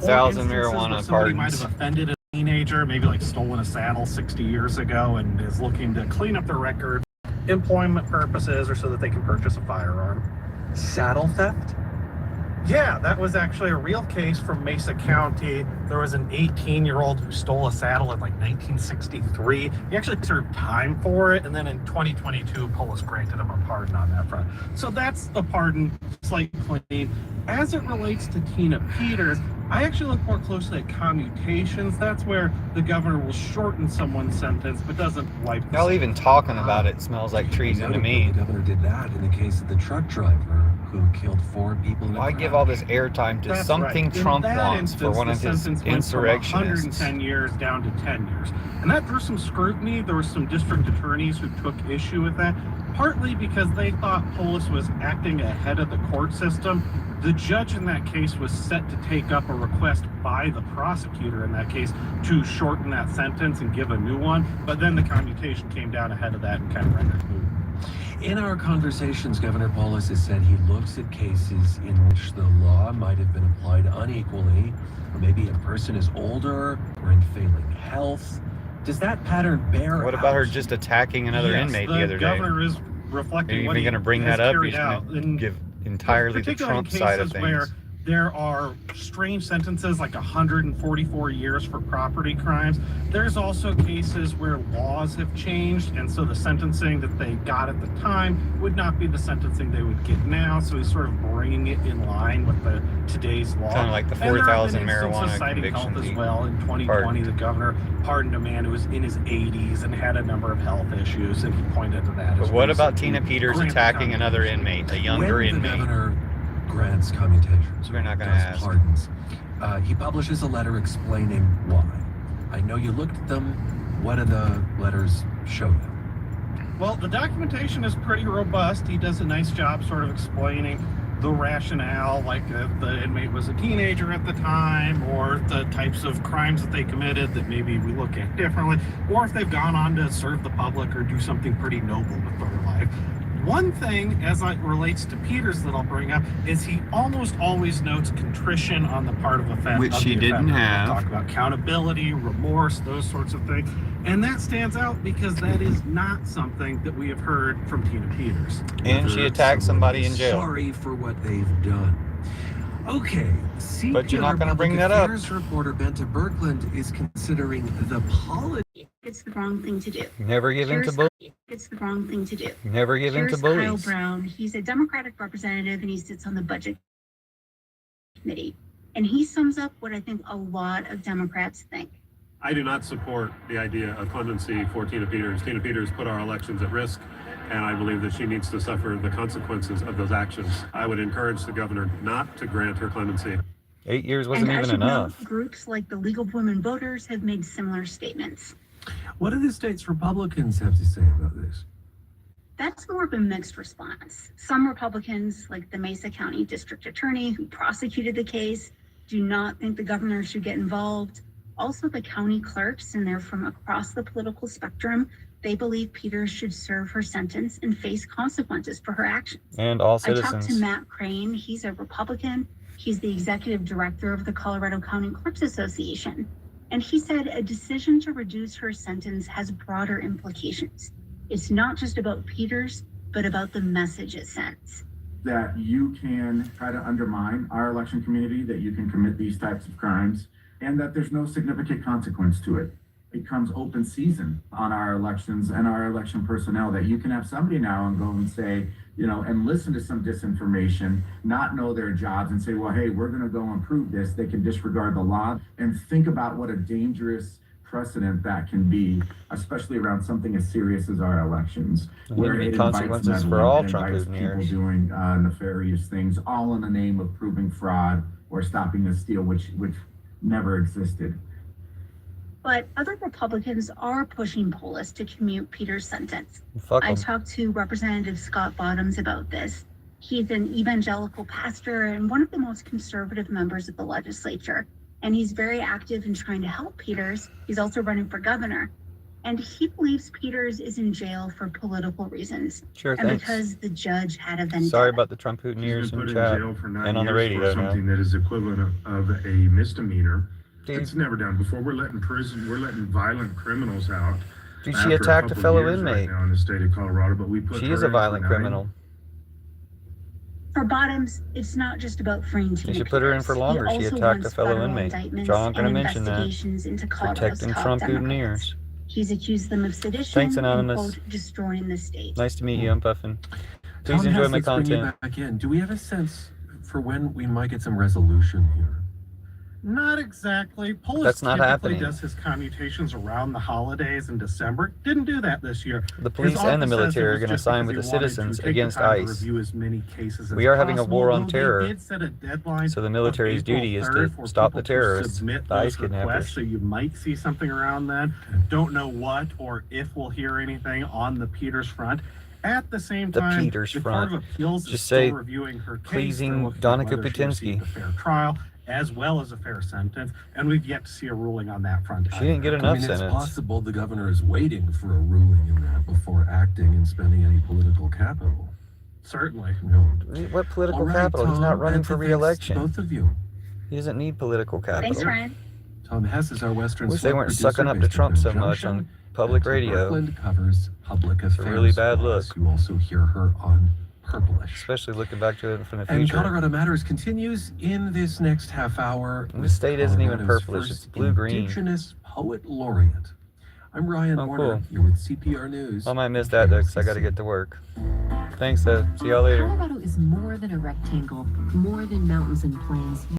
4,000 marijuana somebody might pardons. have offended a teenager, maybe like stolen a saddle 60 years ago, and is looking to clean up their record, employment purposes, or so that they can purchase a firearm. Saddle theft? Yeah, that was actually a real case from Mesa County. There was an 18-year-old who stole a saddle in like 1963. He actually served time for it, and then in 2022, Polis granted him a pardon on that front. So that's the pardon, slight clean. As it relates to Tina Peters, I actually look more closely at commutations. That's where the governor will shorten someone's sentence, but doesn't wipe the Y'all sentence. even talking about it smells like treason to me. The governor did that in the case of the truck driver who killed 4 people in a Why crash. give all this airtime to That's something right. Trump In that wants for instance, one of the his sentence went from insurrectionists? 110 years down to 10 years. And that drew some scrutiny. There were some district attorneys who took issue with that, partly because they thought Polis was acting ahead of the court system. The judge in that case was set to take up a request by the prosecutor in that case to shorten that sentence and give a new one. But then the commutation came down ahead of that and kind of rendered it moot. In our conversations, Governor Polis has said he looks at cases in which the law might have been applied unequally, or maybe a person is older or in failing health. Does that pattern bear What about her just attacking another inmate the other day? The governor is Are reflecting you what even he going to bring has that up? carried You're out. going to give entirely the Particularly in Trump side of cases where things. there are strange sentences like 144 years for property crimes. There's also cases where laws have changed, and so the sentencing that they got at the time would not be the sentencing they would get now. So he's sort of bringing it in line with today's law. Kind of like the And there have 4,000 been instances marijuana citing health convictions as well. In 2020, pardoned. the governor pardoned a man who was in his 80s and had a number of health issues, and he pointed to that. But what about Tina Peters attacking another inmate, a younger when inmate? the governor grants commutations, We're not gonna does ask. pardons, he publishes a letter explaining why. I know you looked at them. What do the letters show you? Well, the documentation is pretty robust. He does a nice job sort of explaining the rationale, like if the inmate was a teenager at the time, or the types of crimes that they committed that maybe we look at differently, or if they've gone on to serve the public or do something pretty noble with their life. One thing, as it relates to Peters, that I'll bring up is he almost always notes contrition on the part of offense. Which she didn't have. We'll talk about accountability, remorse, those sorts of things. And that stands out because that is not something that we have heard from Tina Peters. And she attacked somebody in jail. Sorry for what they've done. Okay, But you're not CPR gonna bring Public that up. Affairs reporter Benta Berkland is considering the policy. It's the wrong thing to do. Never give in to Here's bullies. It's the wrong thing to do. Never give in to Here's Kyle bullies. Brown. He's a Democratic representative and he sits on the budget committee. And he sums up what I think a lot of Democrats think. I do not support the idea of clemency for Tina Peters. Tina Peters put our elections at risk, and I believe that she needs to suffer the consequences of those actions. I would encourage the governor not to grant her clemency. 8 years wasn't and as even you know, enough. groups like the League of Women Voters have made similar statements. What do the state's Republicans have to say about this? That's more of a mixed response. Some Republicans, like the Mesa County District Attorney who prosecuted the case, do not think the governor should get involved. Also, the county clerks, and they're from across the political spectrum, they believe Peters should serve her sentence and face consequences for her actions. And all I talked to citizens. Matt Crane. He's a Republican. He's the executive director of the Colorado County Clerks Association. And he said a decision to reduce her sentence has broader implications. It's not just about Peters, but about the message it sends. That you can try to undermine our election community, that you can commit these types of crimes, and that there's no significant consequence to it. It becomes open season on our elections and our election personnel, that you can have somebody now and go and say, and listen to some disinformation, not know their jobs and say, well, hey, we're going to go and prove this. They can disregard the law, and think about what a dangerous precedent that can be, especially around something as serious as our elections, There need to be consequences for all truckers and people yours. doing nefarious things, all in the name of proving fraud or stopping the steal, which never existed. But other Republicans are pushing Polis to commute Peters' sentence. Fuck I 'em. talked to Representative Scott Bottoms about this. He's an evangelical pastor and one of the most conservative members of the legislature. And he's very active in trying to help Peters. He's also running for governor. And he believes Peters is in jail for political reasons. Sure, And thanks. because the judge had a vendetta. Sorry about the Trump He's Hooteners been in put in chat jail for 9 and on the years radio for now. something that is equivalent of a misdemeanor. Dude, It's never done before. We're letting violent criminals out. dude, after she attacked a couple fellow years inmate. right now in the state of Colorado, but we put She her is a in for violent 9. criminal. For Bottoms, it's not just about freeing Tina They should put her in Peters. for He longer. She also attacked a wants fellow federal inmate. indictments John gonna and mention that. investigations into Colorado's Protecting top Trump Democrats. Hooteners. He's accused them of sedition Thanks, and, Anonymous. quote, destroying the state. Nice to meet you. I'm Puffin. Please Tom enjoy Hess, my let's bring you content. back in. Do we have a sense for when we might get some resolution here? Not exactly. Polis That's not typically happening. does his commutations around the holidays in December. Didn't do that this year. The His police and the office says military it are was going to just side because with the he wanted to citizens take the against time to ICE. review as many cases as We are having a possible, war on though they terror. did set a deadline So the of military's April duty is 3rd to for stop the people to terrorists, submit the ICE those requests, kidnappers. so you might see something around then. Don't know what or if we'll hear anything on the Peters front. At the same The time, Peters the front. Court of Appeals is Just still say, reviewing her case. pleasing They're looking at Donica whether she received Patinsky. a fair trial as well as a fair sentence, and we've yet to see a ruling on that front. She didn't get either. enough It's sentence. possible the governor is waiting for a ruling in that before acting and spending any political capital. Certainly. No. What political All right, capital? He's not Tom, running and for thanks, re-election. Both of you. He doesn't need political Thanks, capital. Ryan. Tom Hess is our Western Wish they Slug weren't producer sucking up to based in Trump so much Conjunction, on public and radio. Brooklyn covers public affairs. a really bad for us. look. You also hear her on Purplish. Especially looking back to it from the And future. Colorado Matters continues in this next half hour. And the with state isn't even Colorado's purplish, first it's blue-green. Indigenous Poet Laureate. I'm Ryan Oh, Warner. cool. You're with CPR News. I might miss that though, because I got to get to work. Thanks, though. See y'all later. Colorado is more than a rectangle, more than mountains and plains.